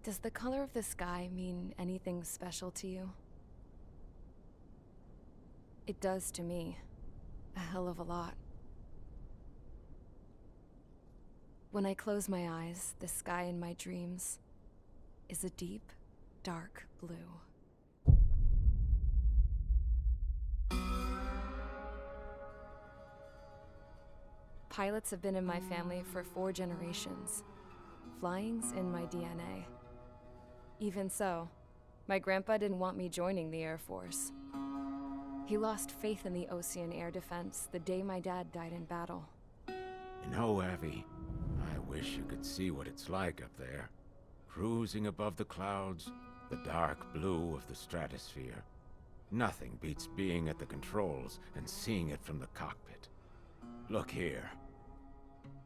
Does the color of the sky mean anything special to you? It does to me. A hell of a lot. When I close my eyes, the sky in my dreams is a deep, dark blue. Pilots have been in my family for 4 generations. Flying's in my DNA. Even so, my grandpa didn't want me joining the Air Force. He lost faith in the Ocean Air Defense the day my dad died in battle. You know, Abby, I wish you could see what it's like up there. Cruising above the clouds, the dark blue of the stratosphere. Nothing beats being at the controls and seeing it from the cockpit. Look here.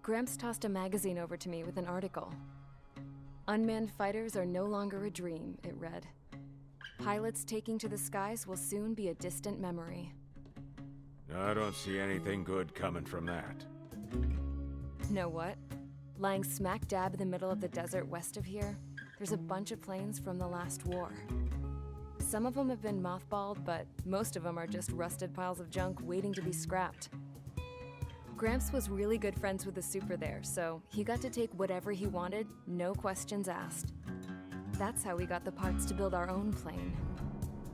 Gramps tossed a magazine over to me with an article. Unmanned fighters are no longer a dream, it read. Pilots taking to the skies will soon be a distant memory. I don't see anything good coming from that. Know what? Lying smack dab in the middle of the desert west of here, there's a bunch of planes from the last war. Some of them have been mothballed, but most of them are just rusted piles of junk waiting to be scrapped. Gramps was really good friends with the super there, so he got to take whatever he wanted, no questions asked. That's how we got the parts to build our own plane.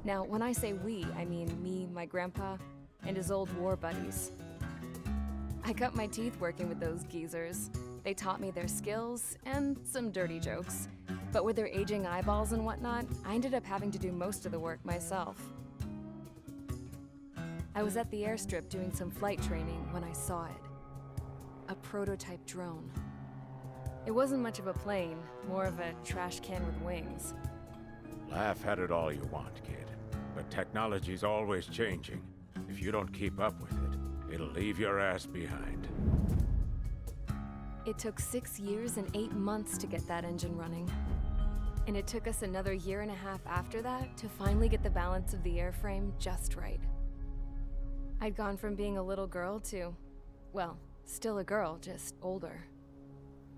Now, when I say we, I mean me, my grandpa, and his old war buddies. I cut my teeth working with those geezers. They taught me their skills and some dirty jokes. But with their aging eyeballs and whatnot, I ended up having to do most of the work myself. I was at the airstrip doing some flight training when I saw it. A prototype drone. It wasn't much of a plane, more of a trash can with wings. Laugh at it all you want, kid. But technology's always changing. If you don't keep up with it, it'll leave your ass behind. It took 6 years and 8 months to get that engine running. And it took us another 1.5 years after that to finally get the balance of the airframe just right. I'd gone from being a little girl to, well, still a girl, just older.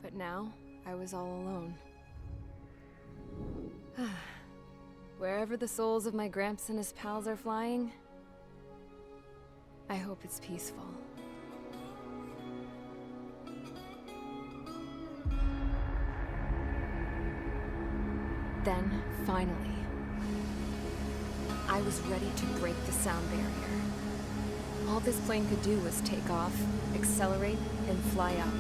But now, I was all alone. Wherever the souls of my Gramps and his pals are flying, I hope it's peaceful. Then, finally, I was ready to break the sound barrier. All this plane could do was take off, accelerate, and fly up.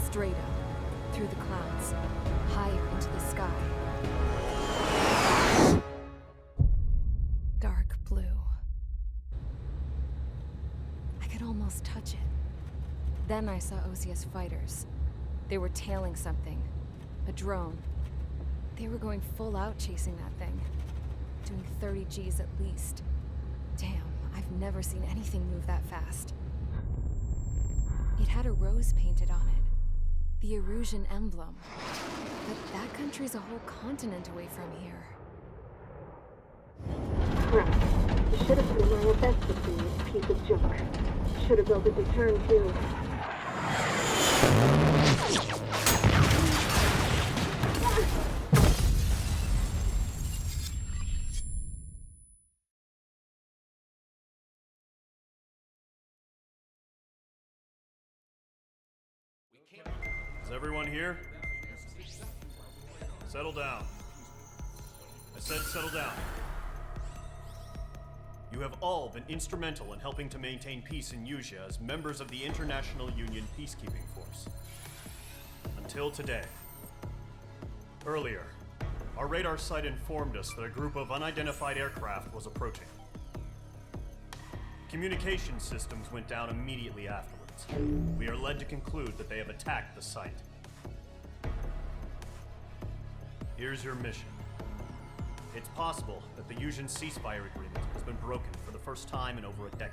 Straight up, through the clouds, higher into the sky. Dark blue. I could almost touch it. Then I saw Osia's fighters. They were tailing something. A drone. They were going full out chasing that thing. Doing 30 Gs at least. Damn, I've never seen anything move that fast. It had a rose painted on it. The Erusian emblem. But that country's a whole continent away from here. Crap. You should have been wearing a vest with me, you piece of junk. Should have built a return too. Is everyone here? Settle down. I said settle down. You have all been instrumental in helping to maintain peace in Usea as members of the International Union Peacekeeping Force. Until today. Earlier, our radar site informed us that a group of unidentified aircraft was approaching. Communication systems went down immediately afterwards. We are led to conclude that they have attacked the site. Here's your mission. It's possible that the Yuuzhan ceasefire agreement has been broken for the first time in over a decade.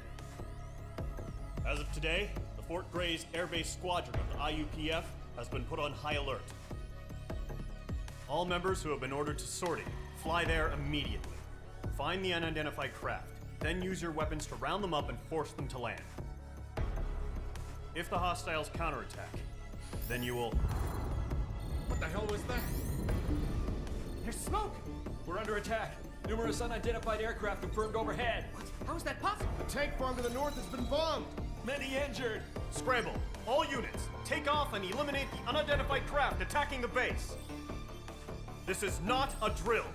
As of today, the Fort Grays Air Base Squadron of the IUPF has been put on high alert. All members who have been ordered to sortie, fly there immediately. Find the unidentified craft, then use your weapons to round them up and force them to land. If the hostiles counterattack, then you will... What the hell was that? There's smoke! We're under attack. Numerous unidentified aircraft confirmed overhead. What? How is that possible? The tank farm to the north has been bombed. Many injured. Scramble! All units, take off and eliminate the unidentified craft attacking the base! This is not a drill!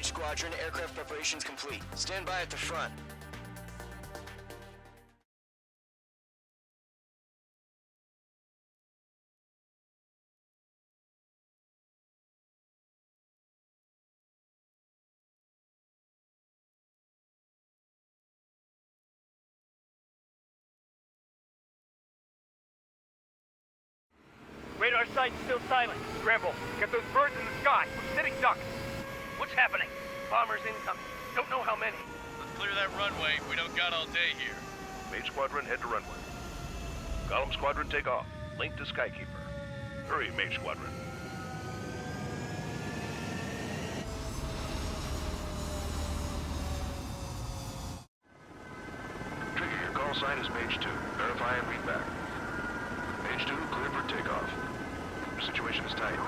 Squadron, aircraft preparations complete. Stand by at the front. Radar site's still silent. Scramble. Get those birds in the sky. We're sitting ducks. What's happening? Bombers incoming. Don't know how many. Let's clear that runway. We don't got all day here. Mage Squadron, head to runway. Column Squadron, take off. Link to Skykeeper. Hurry, Mage Squadron. Trigger, your call sign is Mage 2. Verify and read back. Mage 2, clear for takeoff. Your situation is tight.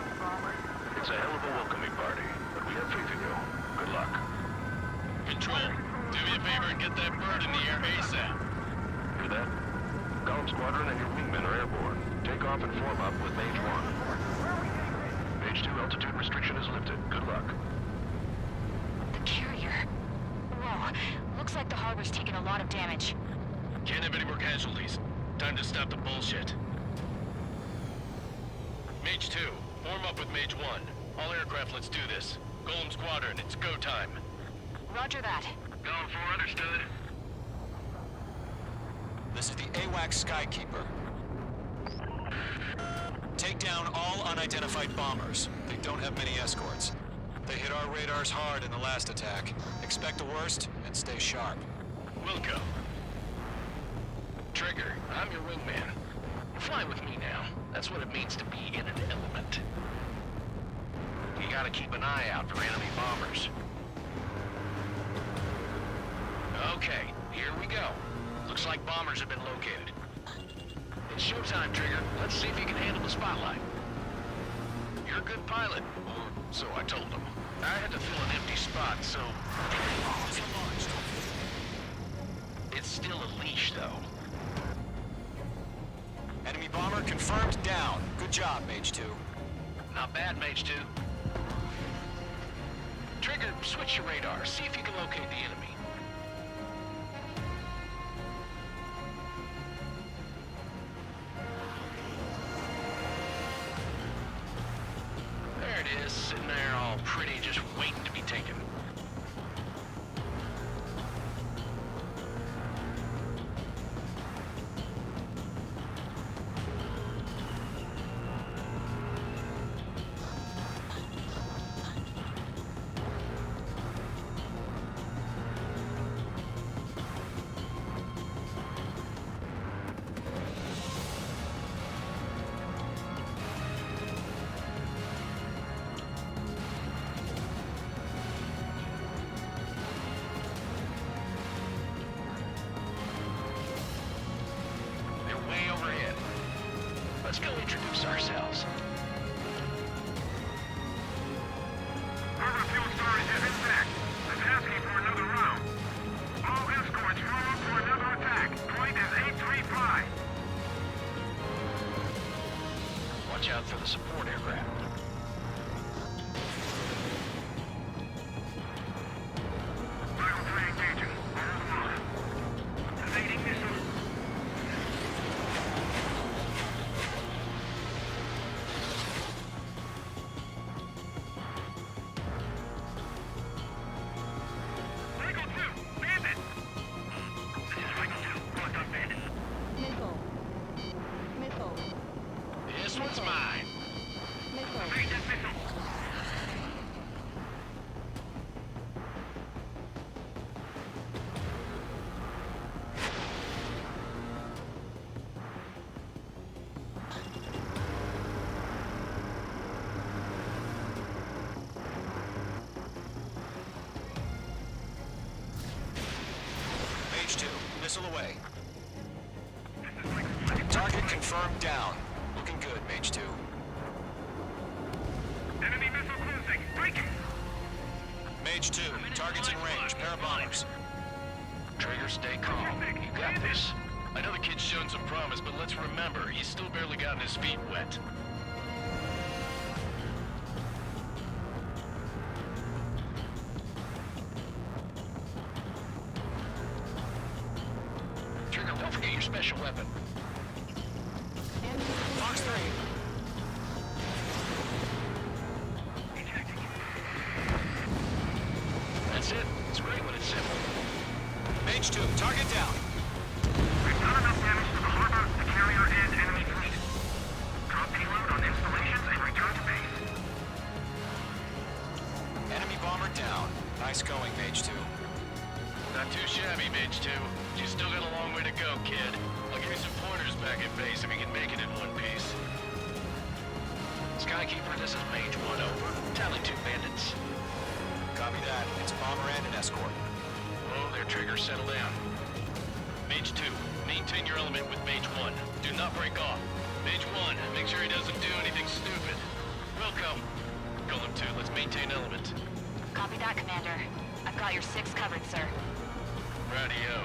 It's a hell of a welcoming party, but we have faith in you. Good luck. Control, do me a favor and get that bird in the air ASAP. Hear that? Column Squadron and your wingmen are airborne. Take off and form up with Mage 1. Mage 2, altitude restriction is lifted. Good luck. The carrier. Whoa, looks like the harbor's taken a lot of damage. Can't have any more casualties. Time to stop the bullshit. Mage 2, form up with Mage 1. All aircraft, let's do this. Golem Squadron, it's go time. Roger that. Going for understood. This is the AWACS Skykeeper. Take down all unidentified bombers. They don't have many escorts. They hit our radars hard in the last attack. Expect the worst and stay sharp. Wilco. Trigger, I'm your wingman. Fly with me now. That's what it means to be in an element. You gotta keep an eye out for enemy bombers. Okay, here we go. Looks like bombers have been located. It's showtime, Trigger. Let's see if you can handle the spotlight. You're a good pilot, or so I told him. I had to fill an empty spot, so... It's still a leash, though. Enemy bomber confirmed down. Good job, Mage 2. Not bad, Mage 2. Trigger, switch your radar. See if you can locate the enemy. There it is, sitting there all pretty, just waiting to be taken. Let's go introduce ourselves. support aircraft. This one's mine. Page 2, missile away. Target confirmed down. Looking good, Mage 2. Enemy missile closing. Breaking. Mage 2, target's in range. Pair of bombers. Trigger, stay calm. You got this. I know the kid's shown some promise, but let's remember, he's still barely gotten his feet wet. Trigger, don't forget your special weapon. Fox 3. That's it. It's great when it's simple. Mage 2, target down. We've done enough damage to the harbor, the carrier, and enemy fleet. Drop payload on installations and return to base. Enemy bomber down. Nice going, Mage 2. Not too shabby, Mage 2. You still got a long way to go, kid. I'll give you some pointers back at base if you can make it in one piece. Skykeeper, this is Mage 1 over. Tally 2 bandits. Copy that. It's a bomber and an escort. Oh, their triggers, settle down. Mage 2, maintain your element with Mage 1. Do not break off. Mage 1, make sure he doesn't do anything stupid. Welcome. Golem 2, let's maintain element. Copy that, Commander. I've got your 6 covered, sir. Radio.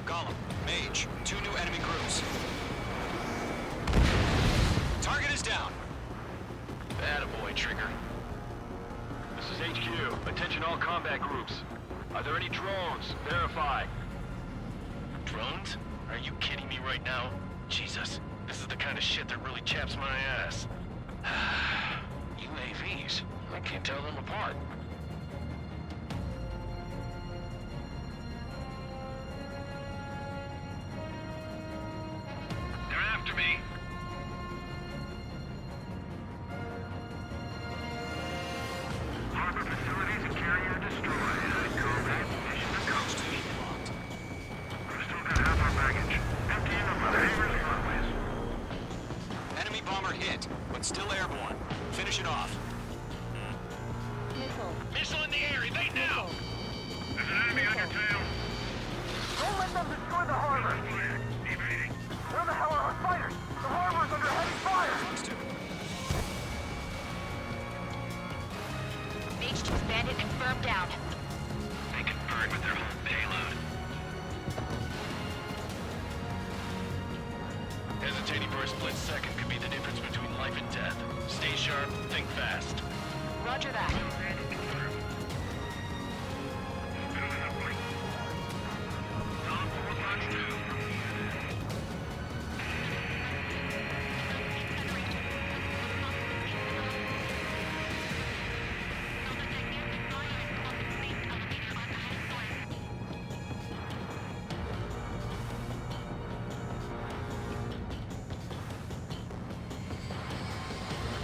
Golem, Mage, 2 new enemy groups. Target is down. Attaboy, Trigger. This is HQ. Attention all combat groups. Are there any drones? Verify. Drones? Are you kidding me right now? Jesus, this is the kind of shit that really chaps my ass. UAVs? I can't tell them apart. They're after me. Harbor facilities and carrier destroyed. Combat mission accomplished. We've still got half our baggage. Emptying up the hangars and runways. Enemy bomber hit, but still airborne. Finish it off. Missile in the air, evade now! There's an enemy on your tail. Don't let them destroy the harbor. Evading. Where the hell are our fighters? The harbor's under heavy fire. Mage 2's bandit confirmed down. They can burn with their whole payload. Hesitating for a split second could be the difference between life and death. Stay sharp, think fast. Roger that.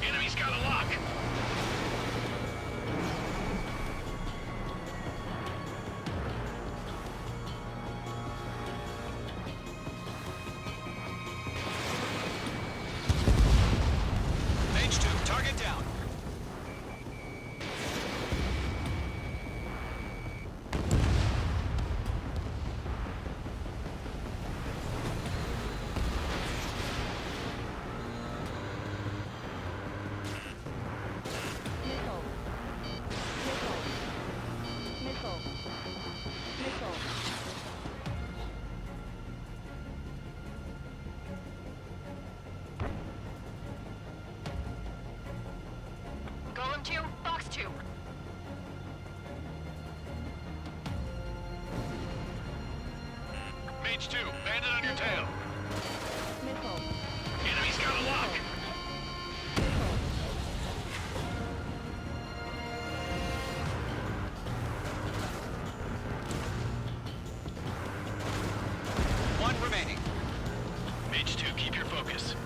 Enemy's got a lock. Mage 2, bandit on your tail. Mid-hold. Enemy's got a lock. Mid-hold. One remaining. Mage 2, keep your focus.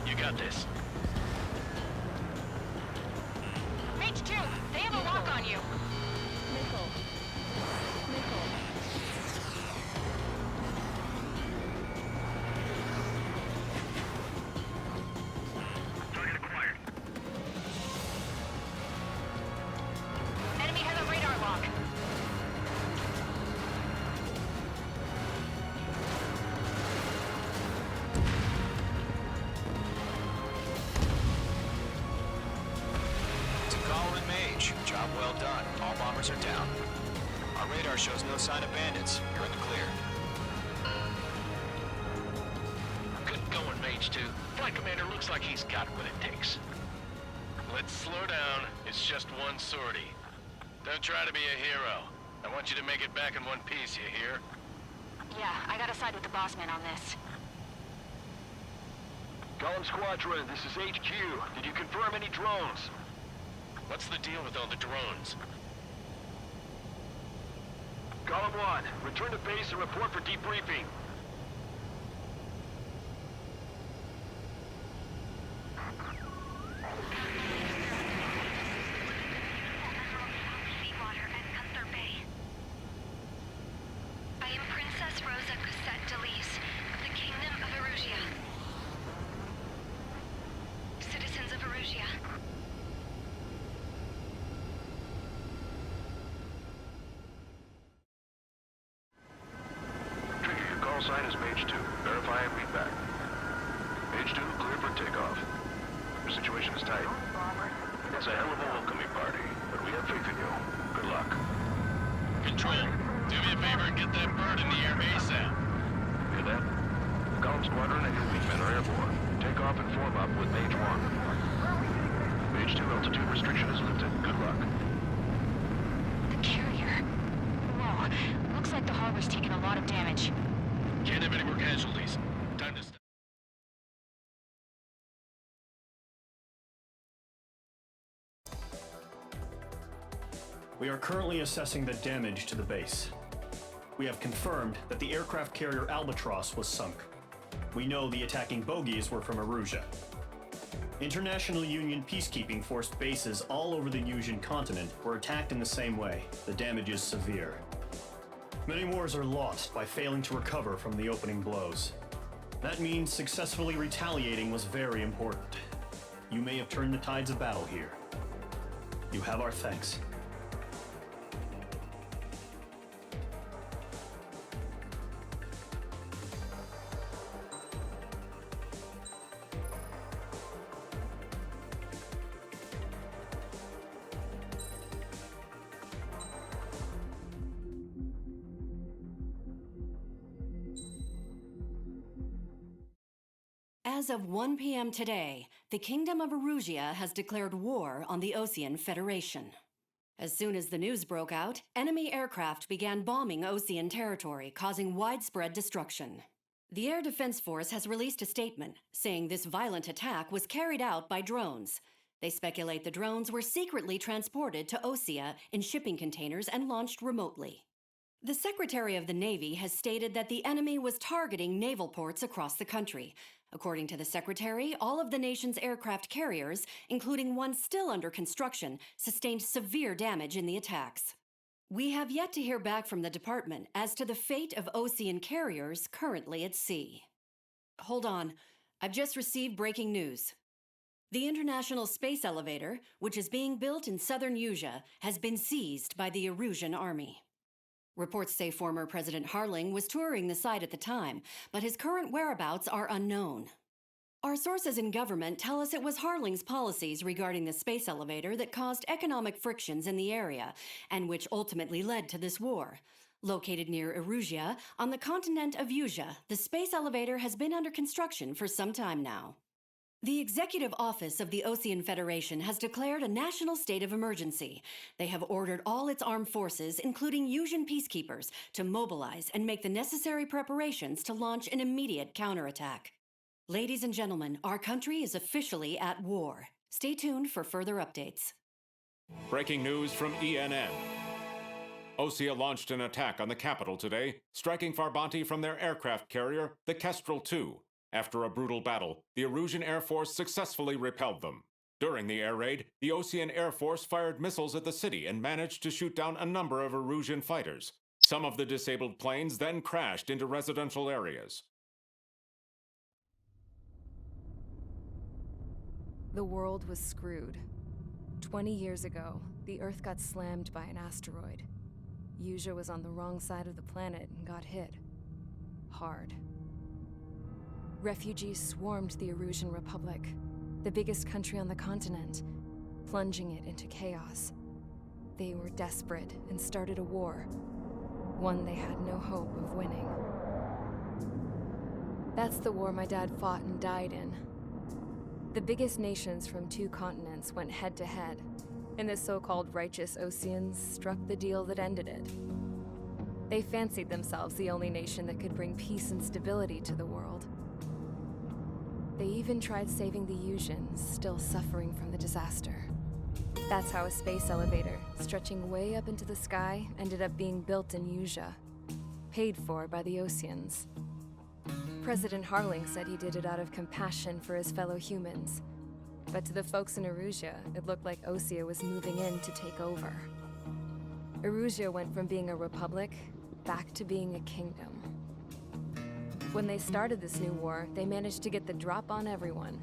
You got this. Mage 2, they have a lock on you. Mid-hold. Mid-hold. Target acquired. Enemy has a radar lock. Takal and Mage, job well done. All bombers are down. Our radar shows no sign of bandits. You're in the clear. Good going, Mage 2. Flight commander looks like he's got what it takes. Let's slow down. It's just one sortie. Don't try to be a hero. I want you to make it back in one piece, you hear? Yeah, I gotta side with the boss man on this. Column Squadron, this is HQ. Did you confirm any drones? What's the deal with all the drones? Column 1, return to base and report for debriefing. Seawater at Gunther Bay. I am Princess Rosa Cosette Delise of the Kingdom of Erusia. Citizens of Erusia. Trigger, your call sign is Mage 2. Verify and read back. Mage 2, clear for takeoff. The situation is tight. It's a hell of a welcoming party, but we have faith in you. Good luck. Control, do me a favor and get that bird in the air ASAP. Hear that? Column Squadron and your wingmen are airborne. Take off and form up with Mage 1. Mage 2, altitude restriction is lifted. Good luck. The carrier. Whoa, looks like the harbor's taken a lot of damage. Can't have any more casualties. Time to stop. We are currently assessing the damage to the base. We have confirmed that the aircraft carrier Albatross was sunk. We know the attacking bogies were from Erusia. International Union peacekeeping force bases all over the Yusian continent were attacked in the same way. The damage is severe. Many wars are lost by failing to recover from the opening blows. That means successfully retaliating was very important. You may have turned the tides of battle here. You have our thanks. As of 1 p.m. today, the Kingdom of Erusia has declared war on the Osean Federation. As soon as the news broke out, enemy aircraft began bombing Osean territory, causing widespread destruction. The Air Defense Force has released a statement saying this violent attack was carried out by drones. They speculate the drones were secretly transported to Osea in shipping containers and launched remotely. The Secretary of the Navy has stated that the enemy was targeting naval ports across the country. According to the Secretary, all of the nation's aircraft carriers, including one still under construction, sustained severe damage in the attacks. We have yet to hear back from the department as to the fate of Osean carriers currently at sea. Hold on, I've just received breaking news. The International Space Elevator, which is being built in southern Yusia, has been seized by the Erusian army. Reports say former President Harling was touring the site at the time, but his current whereabouts are unknown. Our sources in government tell us it was Harling's policies regarding the space elevator that caused economic frictions in the area, and which ultimately led to this war. Located near Erusia, on the continent of Yusia, the space elevator has been under construction for some time now. The Executive Office of the Ocean Federation has declared a national state of emergency. They have ordered all its armed forces, including Usian peacekeepers, to mobilize and make the necessary preparations to launch an immediate counterattack. Ladies and gentlemen, our country is officially at war. Stay tuned for further updates. Breaking news from ENN. Osea launched an attack on the capital today, striking Farbanti from their aircraft carrier, the Kestrel II. After a brutal battle, the Erusian Air Force successfully repelled them. During the air raid, the Ocean Air Force fired missiles at the city and managed to shoot down a number of Erusian fighters. Some of the disabled planes then crashed into residential areas. The world was screwed. 20 years ago, the Earth got slammed by an asteroid. Usia was on the wrong side of the planet and got hit. Hard. Refugees swarmed the Erusian Republic, the biggest country on the continent, plunging it into chaos. They were desperate and started a war, one they had no hope of winning. That's the war my dad fought and died in. The biggest nations from 2 continents went head-to-head, and the so-called righteous Oceans struck the deal that ended it. They fancied themselves the only nation that could bring peace and stability to the world. They even tried saving the Usians, still suffering from the disaster. That's how a space elevator, stretching way up into the sky, ended up being built in Usia, paid for by the Oceans. President Harling said he did it out of compassion for his fellow humans. But to the folks in Erusia, it looked like Osea was moving in to take over. Erusia went from being a republic back to being a kingdom. When they started this new war, they managed to get the drop on everyone.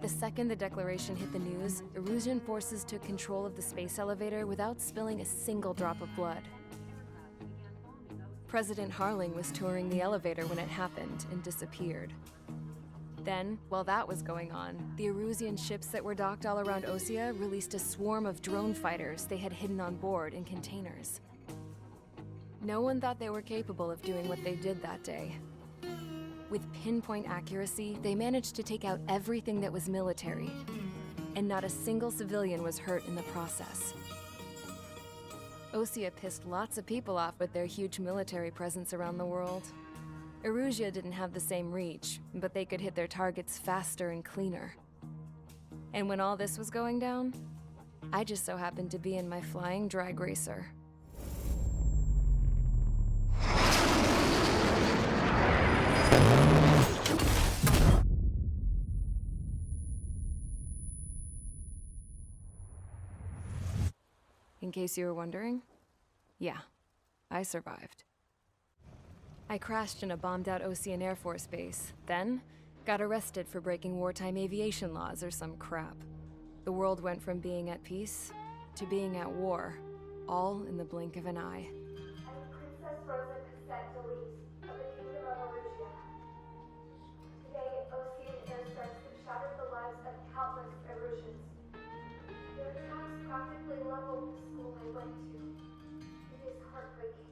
The second the declaration hit the news, Erusian forces took control of the space elevator without spilling a single drop of blood. President Harling was touring the elevator when it happened and disappeared. Then, while that was going on, the Erusian ships that were docked all around Osea released a swarm of drone fighters they had hidden on board in containers. No one thought they were capable of doing what they did that day. With pinpoint accuracy, they managed to take out everything that was military, and not a single civilian was hurt in the process. Osea pissed lots of people off with their huge military presence around the world. Erusia didn't have the same reach, but they could hit their targets faster and cleaner. And when all this was going down, I just so happened to be in my flying drag racer. In case you were wondering, yeah, I survived. I crashed in a bombed-out Ocean Air Force base, then got arrested for breaking wartime aviation laws or some crap. The world went from being at peace to being at war, all in the blink of an eye. Princess Rosa Cassette Delise of the Kingdom of Erusia. Today, Ocean airstrikes have shattered the lives of countless Erusians. Their attacks practically leveled the school I went to. It is heartbreaking.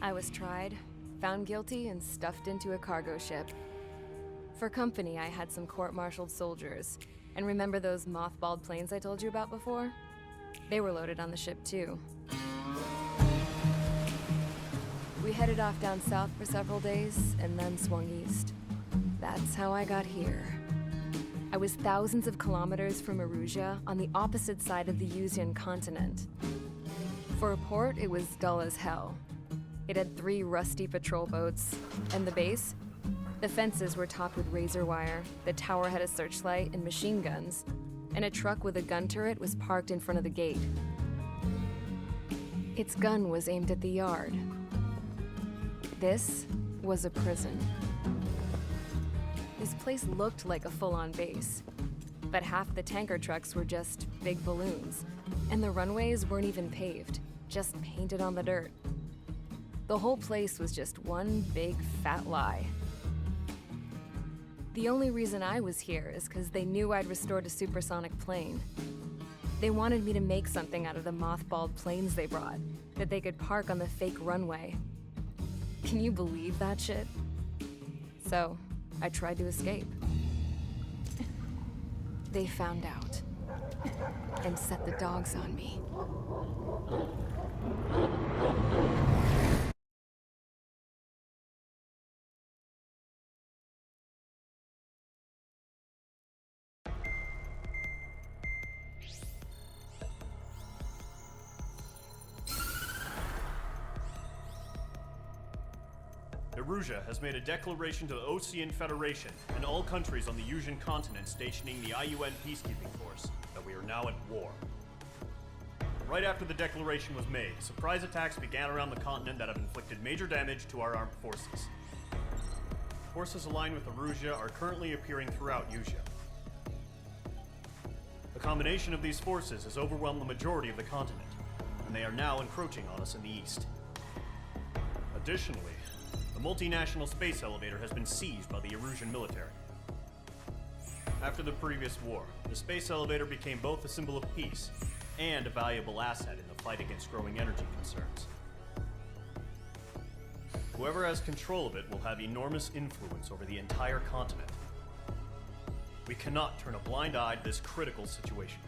I was tried, found guilty, and stuffed into a cargo ship. For company, I had some court-martialed soldiers. And remember those mothballed planes I told you about before? They were loaded on the ship, too. We headed off down south for several days, and then swung east. That's how I got here. I was thousands of kilometers from Erusia, on the opposite side of the Usian continent. For a port, it was dull as hell. It had 3 rusty patrol boats, and the base? The fences were topped with razor wire, the tower had a searchlight and machine guns, and a truck with a gun turret was parked in front of the gate. Its gun was aimed at the yard. This was a prison. This place looked like a full-on base, but half the tanker trucks were just big balloons, and the runways weren't even paved, just painted on the dirt. The whole place was just one big fat lie. The only reason I was here is because they knew I'd restored a supersonic plane. They wanted me to make something out of the mothballed planes they brought, that they could park on the fake runway. Can you believe that shit? So, I tried to escape. They found out and set the dogs on me. Erusia has made a declaration to the Ocean Federation and all countries on the Usian continent stationing the IUN peacekeeping force that we are now at war. Right after the declaration was made, surprise attacks began around the continent that have inflicted major damage to our armed forces. Forces aligned with Erusia are currently appearing throughout Usia. The combination of these forces has overwhelmed the majority of the continent, and they are now encroaching on us in the east. Additionally, the multinational space elevator has been seized by the Erusian military. After the previous war, the space elevator became both a symbol of peace and a valuable asset in the fight against growing energy concerns. Whoever has control of it will have enormous influence over the entire continent. We cannot turn a blind eye to this critical situation.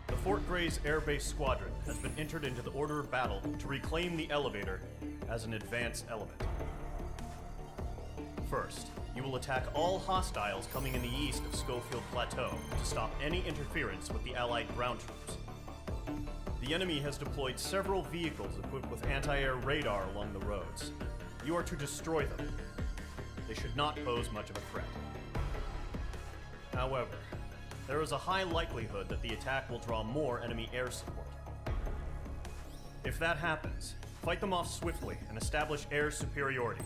The Fort Gray's Air Base Squadron has been entered into the order of battle to reclaim the elevator as an advance element. First, you will attack all hostiles coming in the east of Schofield Plateau to stop any interference with the Allied ground troops. The enemy has deployed several vehicles equipped with anti-air radar along the roads. You are to destroy them. They should not pose much of a threat. However, there is a high likelihood that the attack will draw more enemy air support. If that happens, fight them off swiftly and establish air superiority.